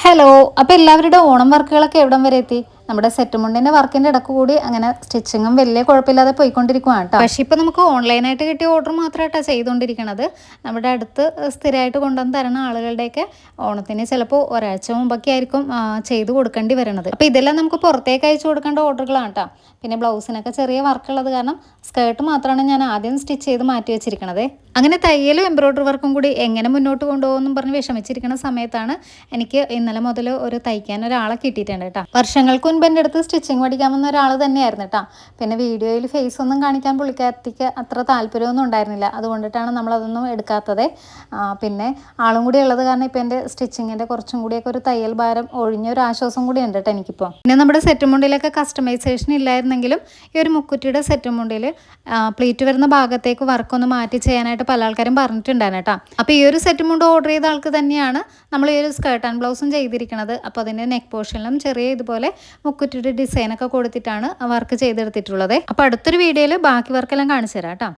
Hello, അപ്പോൾ എല്ലാവരുടെ ഓണം വർക്കുകളൊക്കെ എവിടം വരെ എത്തി? നമ്മുടെ സെറ്റ് മുണ്ടിൻ്റെ വർക്കിൻ്റെ ഇടക്ക് കൂടി അങ്ങനെ സ്റ്റിച്ചിങ്ങും വലിയ കുഴപ്പമില്ലാതെ പോയിക്കൊണ്ടിരിക്കുകയാണ് കേട്ടോ. പക്ഷേ ഇപ്പോൾ നമുക്ക് ഓൺലൈനായിട്ട് കിട്ടിയ ഓർഡർ മാത്രമായിട്ടാണ് ചെയ്തുകൊണ്ടിരിക്കുന്നത്. നമ്മുടെ അടുത്ത് സ്ഥിരമായിട്ട് കൊണ്ടുവന്ന് തരുന്ന ആളുകളുടെയൊക്കെ ഓണത്തിന് ചിലപ്പോൾ ഒരാഴ്ച മുമ്പൊക്കെ ആയിരിക്കും ചെയ്ത് കൊടുക്കേണ്ടി വരുന്നത്. അപ്പോൾ ഇതെല്ലാം നമുക്ക് പുറത്തേക്ക് അയച്ചു കൊടുക്കേണ്ട ഓർഡറുകളാണ് കേട്ടോ. പിന്നെ ബ്ലൗസിനൊക്കെ ചെറിയ വർക്കുള്ളത് കാരണം സ്കേർട്ട് മാത്രമാണ് ഞാൻ ആദ്യം സ്റ്റിച്ച് ചെയ്ത് മാറ്റി വെച്ചിരിക്കുന്നത്. അങ്ങനെ തയ്യലും എംബ്രോയ്ഡറി വർക്കും കൂടി എങ്ങനെ മുന്നോട്ട് കൊണ്ടുപോകുമെന്നും പറഞ്ഞ് വിഷമിച്ചിരിക്കുന്ന സമയത്താണ് എനിക്ക് ഇന്നലെ മുതൽ ഒരു തയ്ക്കാൻ ഒരാളെ കിട്ടിയിട്ടുണ്ട് കേട്ടോ. വർഷങ്ങൾക്ക് മുൻപ് എൻ്റെ അടുത്ത് സ്റ്റിച്ചിങ് പഠിക്കാമെന്ന ഒരാൾ തന്നെയായിരുന്നു കേട്ടോ. പിന്നെ വീഡിയോയിൽ ഫേസ് ഒന്നും കാണിക്കാൻ പുള്ളിക്കാരത്തിക്ക് അത്ര താല്പര്യമൊന്നും ഉണ്ടായിരുന്നില്ല. അതുകൊണ്ടിട്ടാണ് നമ്മളതൊന്നും എടുക്കാത്തത്. പിന്നെ ആളും കൂടി ഉള്ളത് കാരണം ഇപ്പോൾ എൻ്റെ സ്റ്റിച്ചിങ്ങിൻ്റെ കുറച്ചും കൂടിയൊക്കെ ഒരു തയ്യൽ ഭാരം ഒഴിഞ്ഞ ഒരു ആശ്വാസം കൂടി ഉണ്ട് കേട്ടോ എനിക്കിപ്പോൾ. പിന്നെ നമ്മുടെ സെറ്റ് മുണ്ടിലൊക്കെ കസ്റ്റമൈസേഷൻ ഇല്ലായിരുന്നെങ്കിലും ഈ ഒരു മുക്കുറ്റിയുടെ സെറ്റ് മുണ്ടിൽ പ്ലീറ്റ് വരുന്ന ഭാഗത്തേക്ക് വർക്കൊന്ന് മാറ്റി ചെയ്യാനായിട്ട് പല ആൾക്കാരും പറഞ്ഞിട്ടുണ്ടായിരുന്നു കേട്ടോ. അപ്പോൾ ഈ ഒരു സെറ്റ് മുണ്ട് ഓർഡർ ചെയ്ത ആൾക്ക് തന്നെയാണ് നമ്മൾ ഈ ഒരു സ്കേർട്ട് ആൻഡ് ബ്ലൗസും ചെയ്തിരിക്കുന്നത്. അപ്പോൾ അതിൻ്റെ നെക്ക് പോർഷനിലും ചെറിയ ഇതുപോലെ മുക്കുറ്റിയുടെ ഡിസൈനൊക്കെ കൊടുത്തിട്ടാണ് വർക്ക് ചെയ്തെടുത്തിട്ടുള്ളത്. അപ്പോൾ അടുത്തൊരു വീഡിയോയിൽ ബാക്കി വർക്കെല്ലാം കാണിച്ചു തരാം കേട്ടോ.